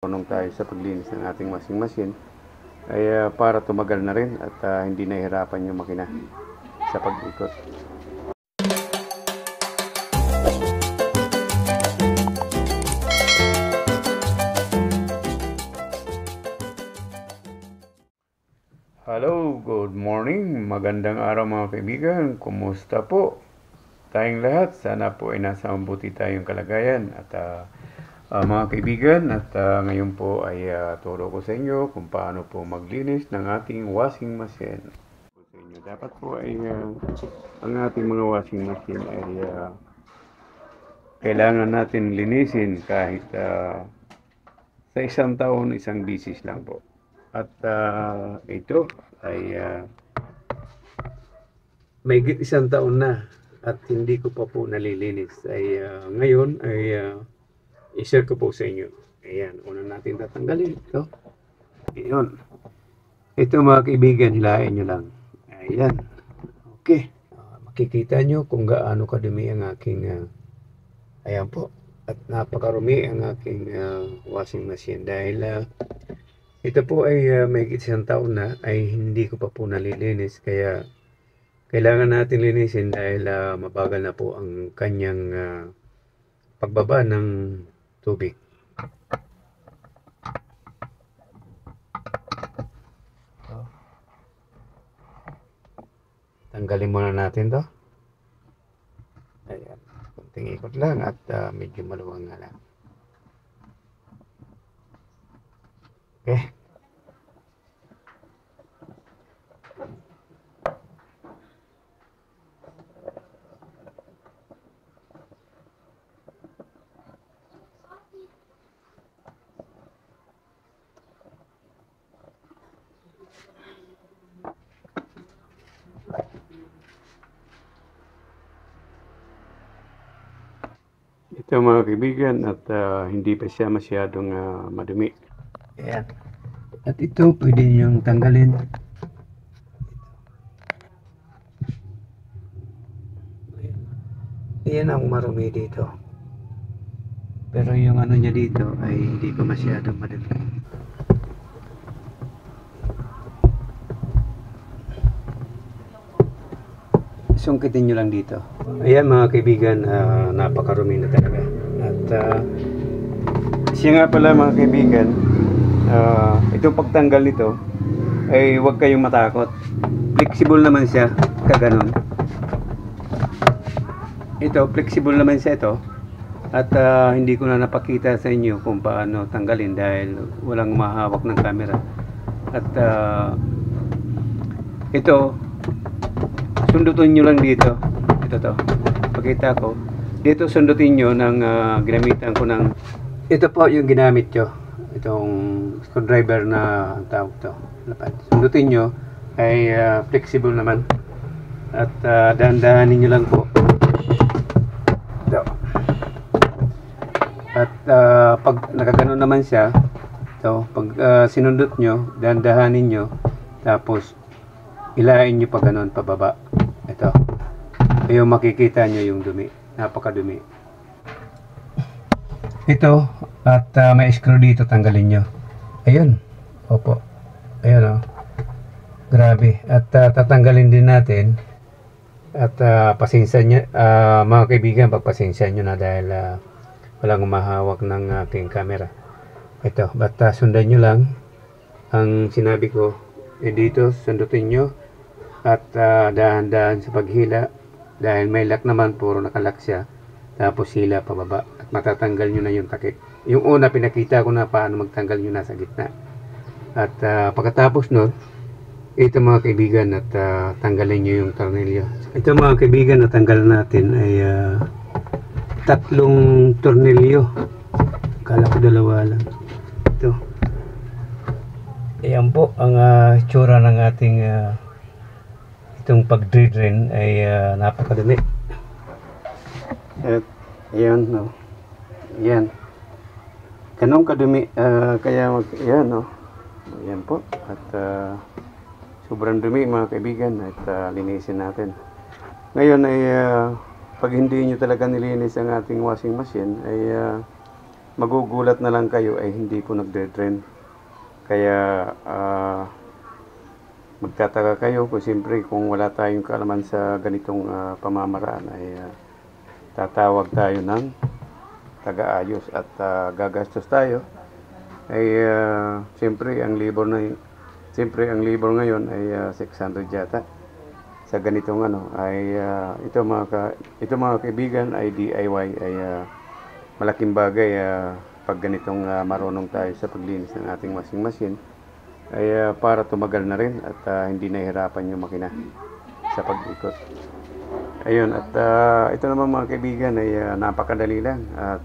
marunong tayo sa paglinis ng ating washing machine ay para tumagal na rin at hindi nahihirapan yung makina sa pag-ikot. Hello, good morning, magandang araw mga kaibigan, kumusta po tayong lahat? Sana po ay nasa mabuti tayong kalagayan at mga kaibigan, at ngayon po ay turo ko sa inyo kung paano po maglinis ng ating washing machine. Sa inyo, dapat po ay ang ating mga washing machine ay kailangan natin linisin kahit sa isang taon, isang bisis lang po. At ito ay may isang taon na at hindi ko pa po nalilinis. Ay ngayon ay i-share ko po sa inyo. Ayan, una natin tatanggalin ito. Ayan. Ito mga kaibigan, hilahin nyo lang. Ayan. Okay. Makikita nyo kung gaano kadumi ang aking ayan po. At napakarumi ang aking washing machine dahil ito po ay may isang taon na ay hindi ko pa po nalilinis, kaya kailangan natin linisin dahil mabagal na po ang kanyang pagbaba ng tubig. Tanggalin muna natin to. Ayan, kunting ikot lang at medyo maluwang nga lang. Okay. Ito mga kaibigan, at hindi pa siya masyadong madumi. Ayan. At ito pwede niyong tanggalin. Ayan ang marumi dito. Pero yung ano niya dito ay hindi pa masyadong madumi. Sungkitin nyo lang dito. Ayan mga kaibigan, napakarumi na talaga. At siya nga pala mga kaibigan, itong pagtanggal nito ay huwag kayong matakot. Flexible naman siya, kaganon. Ito, flexible naman siya ito. At hindi ko na napakita sa inyo kung paano tanggalin dahil walang mahawak ng camera. At ito, sundutin nyo lang dito. Ito to. Pakita ko. Dito sundutin nyo ng ginamitan ko ng ito po yung ginamit nyo. Itong screwdriver na tawag to. Sundutin nyo ay flexible naman. At dahan-dahanin nyo lang po. Ito. At pag nakaganon naman siya, ito, pag sinundot nyo, dahan-dahanin nyo, tapos ilahin nyo pa ganon pababa. Ito. Ayun, makikita nyo yung dumi. Napakadumi. Ito. At may screw dito. Tanggalin nyo. Ayun. Opo. Ayun o. Grabe. At tatanggalin din natin. At pasensya nyo. Mga kaibigan, pagpasensya nyo na dahil walang umahawak ng aking camera. Ito. Basta sundan nyo lang ang sinabi ko. Dito, sundutin nyo. At dahan-dahan sa paghila dahil may lock naman, puro nakalock siya, tapos hila pababa at matatanggal nyo na yung takip. Yung una pinakita ko na paano magtanggal nyo na sa gitna. At pagkatapos nun, ito mga kaibigan, at tanggalin nyo yung tornilyo. Ito mga kaibigan, natanggal natin ay tatlong tornilyo. Kala ko dalawa lang. Ito. Ayan po ang itsura ng ating itong pag-drain ay napakadumi. At ayan, no. Ayan. Ganun kadumi, kaya ayan, no. Ayan po. At sobrang dumi mga kaibigan, at linisin natin. Ngayon ay pag hindi nyo talaga nilinis ang ating washing machine ay magugulat na lang kayo ay hindi ko nagde-drain. Kaya magtataka kayo kung siyempre kung wala tayong kaalaman sa ganitong pamamaraan ay tatawag tayo ng taga-ayos at gagastos tayo. Ay siyempre ang labor ngayon ay 600 yata. Sa ganitong ay ito mga kaibigan ay DIY ay malaking bagay pag ganitong marunong tayo sa paglinis ng ating washing machine ay para tumagal na rin at hindi nahihirapan yung makina sa pag-ikot. Ayun, at ito naman mga kaibigan ay napakadali lang at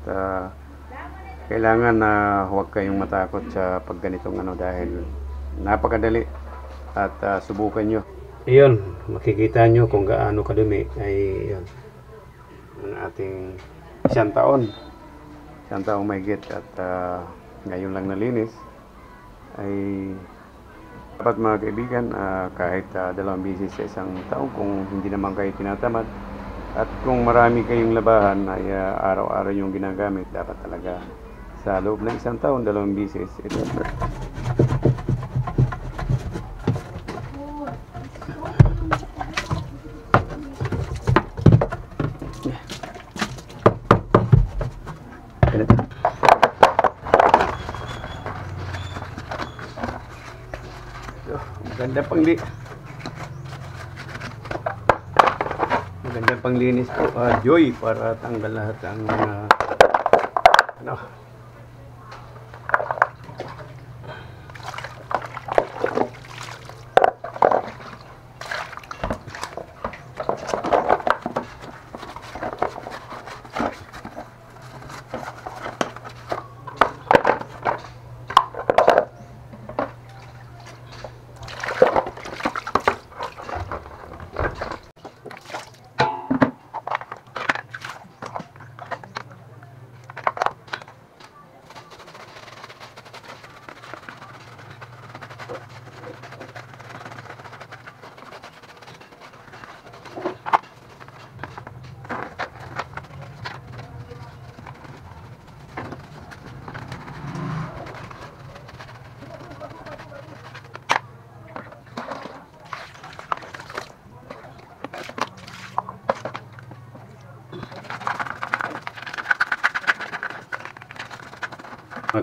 kailangan na huwag kayong matakot sa pag ganitong dahil napakadali at subukan nyo. Ayun, makikita nyo kung gaano kadumi ay yun, ang ating isang taong mahigit at ngayon lang nalinis ay dapat mga kaibigan kahit 2 beses sa isang taon kung hindi naman kayo tinatamad at kung marami kayong labahan ay araw-araw yung ginagamit, dapat talaga sa loob ng isang taon 2 beses ito. Magandang panglinis po, Joy, para tanggal lahat ang mga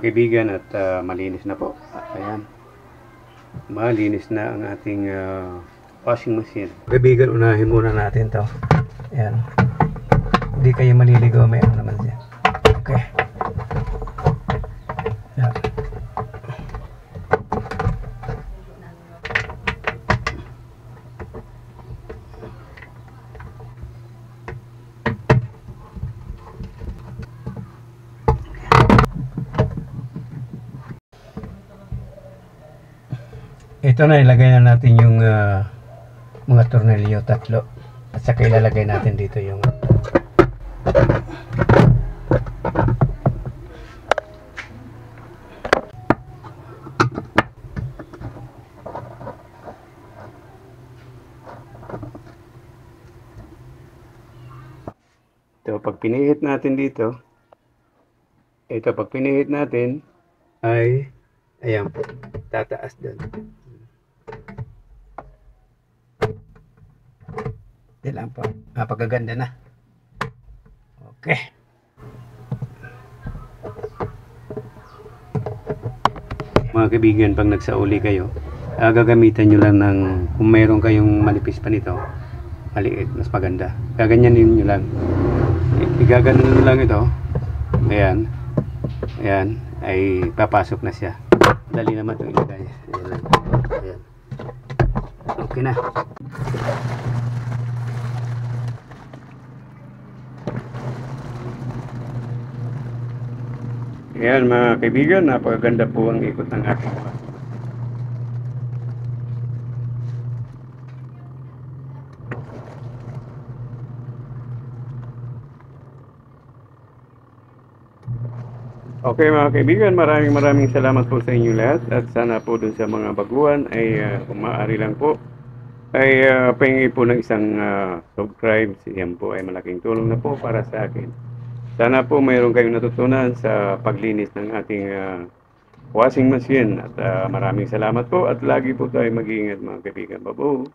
kaibigan at malinis na po. Ayan. Malinis na ang ating washing machine. Kaibigan, unahin muna natin to. Ayan. Hindi kayo maliligaw, may naman siya. Okay. Ayan. Ito na, ilagay na natin yung mga tornilyo, 3. At saka ilalagay natin dito yung pag pinihit natin dito, pag pinihit natin ay ayan po, tataas doon. Yan lang po. Napakaganda na. Okay. Mga kaibigan, pag nagsauli kayo, gagamitan nyo lang ng, kung mayroon kayong manipis pa nito, maliit, mas maganda. Gaganyanin nyo lang. Igaganon nyo lang ito. Ayan. Ayan. Ay papasok na siya. Dali naman itong ilagay. Ayan lang. Ayan. Okay na. Ayan mga kaibigan, napakaganda po ang ikot ng ating mga. Okay mga kaibigan, maraming salamat po sa inyo lahat at sana po dun sa mga baguhan ay kung maaari lang po ay pahingi po ng isang subscribe. Yan po ay malaking tulong na po para sa akin. Sana po mayroon kayong natutunan sa paglinis ng ating washing machine at maraming salamat po at lagi po tayo mag-iingat mga kaibigan. Babo.